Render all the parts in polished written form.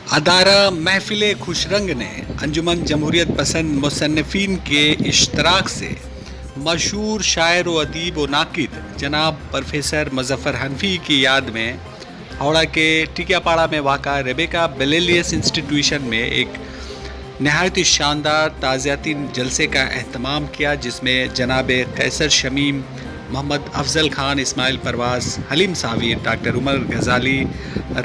अदारा महफिल खुशरंग ने अंजुमन जमहूरियत पसंद मुसन्निफीन के इश्तराक से मशहूर शायर व अदीब व नाकिद जनाब प्रोफेसर मुज़फ़्फ़र हनफी की याद में हावड़ा के टिकियापाड़ा में वाक़ा रेबेका बेलेलियस इंस्टीट्यूशन में एक नहायत शानदार ताज़ियाती जलसे का एहतमाम किया, जिसमें जनाब कैसर शमीम, मोहम्मद अफजल खान, इस्माइल परवाज़, हलीम सावीर, डॉक्टर उमर गज़ाली,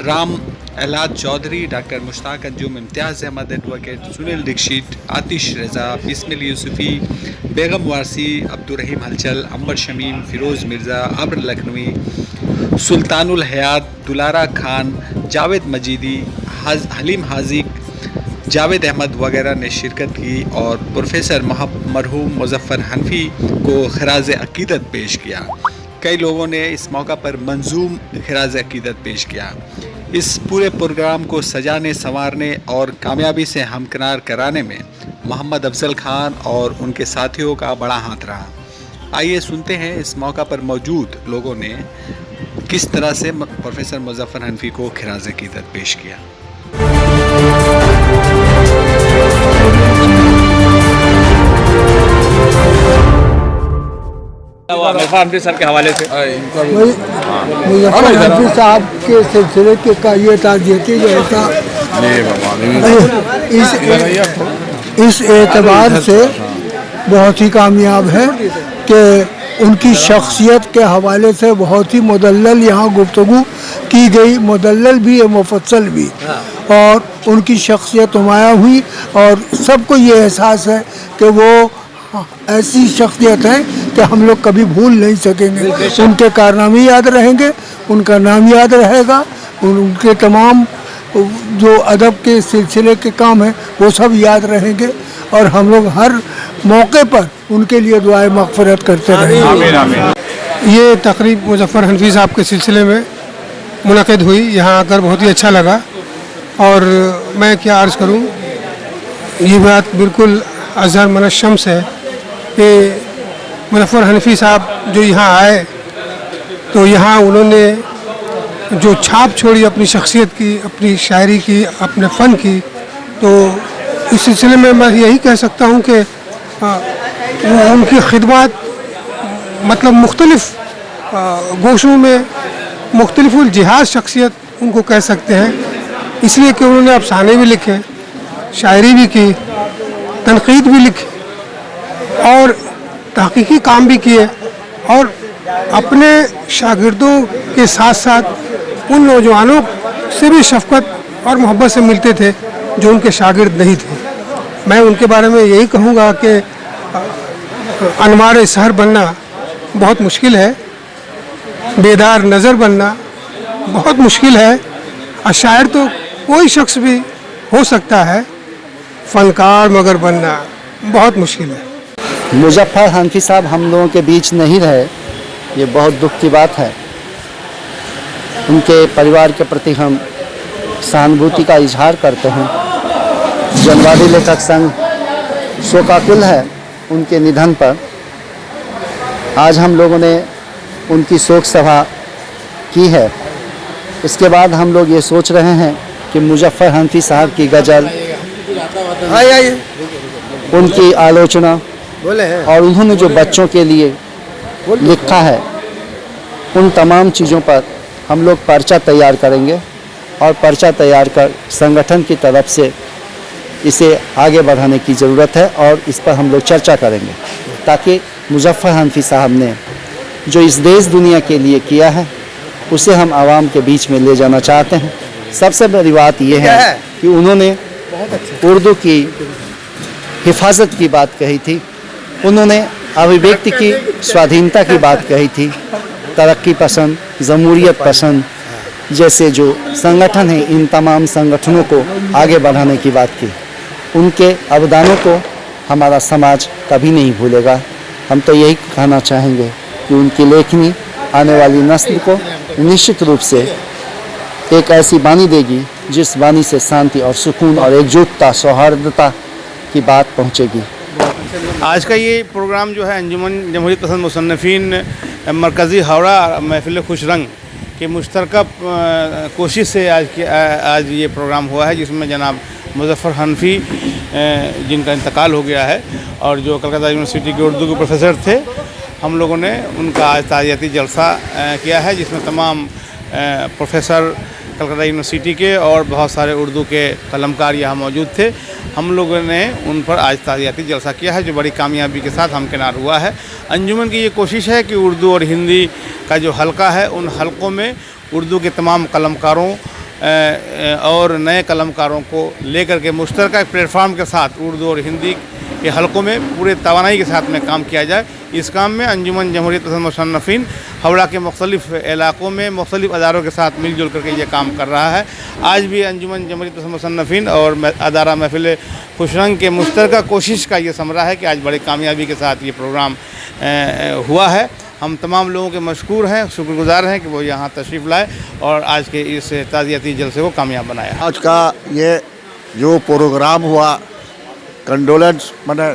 राम एलाद चौधरी, डॉक्टर मुश्ताक अंजुम, इम्तियाज़ अहमद, एडवोकेट सुनील दीक्षित, आतिश रज़ा, बिस्मिल यूसुफ़ी, बेगम वारसी, अब्दुर्रहीम हलचल, अंबर शमीम, फ़िरोज़ मिर्ज़ा, अब्र लखनवी, सुल्तानुल हयात, दुलारा खान, जावेद मजीदी, हलीम हाजिक, जावेद अहमद वगैरह ने शिरकत की और प्रोफेसर मरहूम मुज़फ़्फ़र हनफी को खराज अक़ीदत पेश किया। कई लोगों ने इस मौका पर मंजूम खराज अक़ीदत पेश किया। इस पूरे प्रोग्राम को सजाने, संवारने और कामयाबी से हमकिनार कराने में मोहम्मद अफजल खान और उनके साथियों का बड़ा हाथ रहा। आइए सुनते हैं इस मौका पर मौजूद लोगों ने किस तरह से प्रोफेसर मुज़फ़्फ़र हनफी को खराज अक़ीदत पेश किया। हनफी सर के हवाले से मुज़फ़्फ़र हनफी साहब के सिलसिले के का ये ताज़ियती जलसा इस एतबार से बहुत ही कामयाब है कि उनकी शख्सियत के हवाले से बहुत ही मुदल्लल यहाँ गुफ्तगू की गई, मुदल्लल भी है, मुफस्सल भी, और उनकी शख्सियत नुमाया हुई और सबको ये एहसास है कि वो ऐसी शख्सियत है कि हम लोग कभी भूल नहीं सकेंगे। उनके कारनामे याद रहेंगे, उनका नाम याद रहेगा, उनके तमाम जो अदब के सिलसिले के काम हैं वो सब याद रहेंगे और हम लोग हर मौके पर उनके लिए दुआए मग़फ़िरत करते रहेंगे। ये तकरीब मुज़फ़्फ़र हनफी साहब के सिलसिले में मुनक़िद हुई, यहाँ आकर बहुत ही अच्छा लगा और मैं क्या अर्ज़ करूँ, ये बात बिल्कुल अज़हर मन शम्स है कि मुज़फ़्फ़र हनफी साहब जो यहाँ आए तो यहाँ उन्होंने जो छाप छोड़ी अपनी शख्सियत की, अपनी शायरी की, अपने फ़न की, तो इस सिलसिले में मैं यही कह सकता हूँ कि उनकी खिदमत मतलब मुख्तलिफ़ गोशों में मुख्तलिफ़ जिहाज़ शख्सियत उनको कह सकते हैं, इसलिए कि उन्होंने अफ़साने भी लिखे, शायरी भी की, तनक़ीद भी लिखी और तहक़ीक़ी काम भी किए और अपने शागिर्दों के साथ साथ उन नौजवानों से भी शफ़क़त और मोहब्बत से मिलते थे जो उनके शागिर्द नहीं थे। मैं उनके बारे में यही कहूँगा कि अनवार सहर बनना बहुत मुश्किल है, बेदार नज़र बनना बहुत मुश्किल है, और शायर तो कोई शख्स भी हो सकता है, फ़नकार मगर बनना बहुत मुश्किल है। मुज़फ़्फ़र हनफी साहब हम लोगों के बीच नहीं रहे, ये बहुत दुख की बात है। उनके परिवार के प्रति हम सहानुभूति का इजहार करते हैं। जनवादी लेखक संघ शोकाकुल है उनके निधन पर। आज हम लोगों ने उनकी शोक सभा की है। इसके बाद हम लोग ये सोच रहे हैं कि मुज़फ़्फ़र हनफी साहब की गज़ल, उनकी आलोचना और उन्होंने जो बच्चों के लिए लिखा है, उन तमाम चीज़ों पर हम लोग पर्चा तैयार करेंगे और पर्चा तैयार कर संगठन की तरफ से इसे आगे बढ़ाने की ज़रूरत है और इस पर हम लोग चर्चा करेंगे, ताकि मुज़फ़्फ़र हनफी साहब ने जो इस देश दुनिया के लिए किया है उसे हम आवाम के बीच में ले जाना चाहते हैं। सबसे बड़ी बात यह है कि उन्होंने उर्दू की हिफाजत की बात कही थी, उन्होंने अभिव्यक्ति की स्वाधीनता की बात कही थी, तरक्की पसंद, जमहूरियत पसंद जैसे जो संगठन हैं, इन तमाम संगठनों को आगे बढ़ाने की बात की। उनके अवदानों को हमारा समाज कभी नहीं भूलेगा। हम तो यही कहना चाहेंगे कि उनकी लेखनी आने वाली नस्ल को निश्चित रूप से एक ऐसी बानी देगी जिस बानी से शांति और सुकून और एकजुटता, सौहार्दता की बात पहुँचेगी। आज का ये प्रोग्राम जो है अंजुमन जमहूरियत पसंद मुसन्निफीन मरकज़ी हावड़ा महफिल खुशरंग, के मुश्तरका कोशिश से आज ये प्रोग्राम हुआ है, जिसमें जनाब मुज़फ़्फ़र हनफी जिनका इंतकाल हो गया है और जो कलकत्ता यूनिवर्सिटी के उर्दू के प्रोफेसर थे, हम लोगों ने उनका आज ताज़ियती जलसा किया है, जिसमें तमाम प्रोफेसर कलकत्ता यूनिवर्सिटी के और बहुत सारे उर्दू के कलमकार यहाँ मौजूद थे। हम लोगों ने उन पर आज ताज़ियती जलसा किया है, जो बड़ी कामयाबी के साथ हमकिनार हुआ है। अंजुमन की ये कोशिश है कि उर्दू और हिंदी का जो हलका है, उन हलकों में उर्दू के तमाम कलमकारों और नए कलमकारों को लेकर के मुश्तरका एक प्लेटफार्म के साथ उर्दू और हिंदी के हलकों में पूरे तवानाई के साथ में काम किया जाए। इस काम में अंजुमन जमहूरियत पसंद मुसन्निफ़ीन हावड़ा के मुख्तलिफ़ इलाक़ों में मुख्तलिफ़ अदारों के साथ मिलजुल करके ये काम कर रहा है। आज भी अंजुमन जमहूरियत पसंद मुसन्निफ़ीन और अदारा महफ़िल खुशरंग के मुश्तरका कोशिश का ये समरा है कि आज बड़ी कामयाबी के साथ ये प्रोग्राम हुआ है। हम तमाम लोगों के मशकूर हैं, शुक्रगुज़ार हैं कि वो यहाँ तशरीफ़ लाए और आज के इस ताज़ियती जलसे को कामयाब बनाया। आज का ये जो प्रोग्राम हुआ, कंडोलेंस माने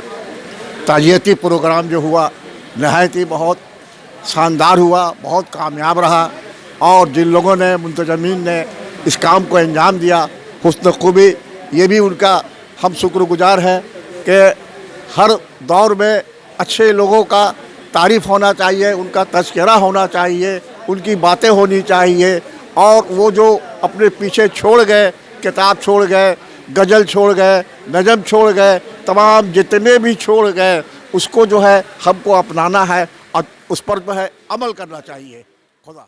ताज़ियती प्रोग्राम जो हुआ, नहायत ही बहुत शानदार हुआ, बहुत कामयाब रहा और जिन लोगों ने मुंतज़मीन ने इस काम को अंजाम दिया, हुस्न खूबी, ये भी उनका हम शुक्रगुज़ार हैं कि हर दौर में अच्छे लोगों का तारीफ़ होना चाहिए, उनका तज़किरा होना चाहिए, उनकी बातें होनी चाहिए और वो जो अपने पीछे छोड़ गए, किताब छोड़ गए, गज़ल छोड़ गए, नज़म छोड़ गए, तमाम जितने भी छोड़ गए, उसको जो है हमको अपनाना है और उस पर जो है अमल करना चाहिए। खुदा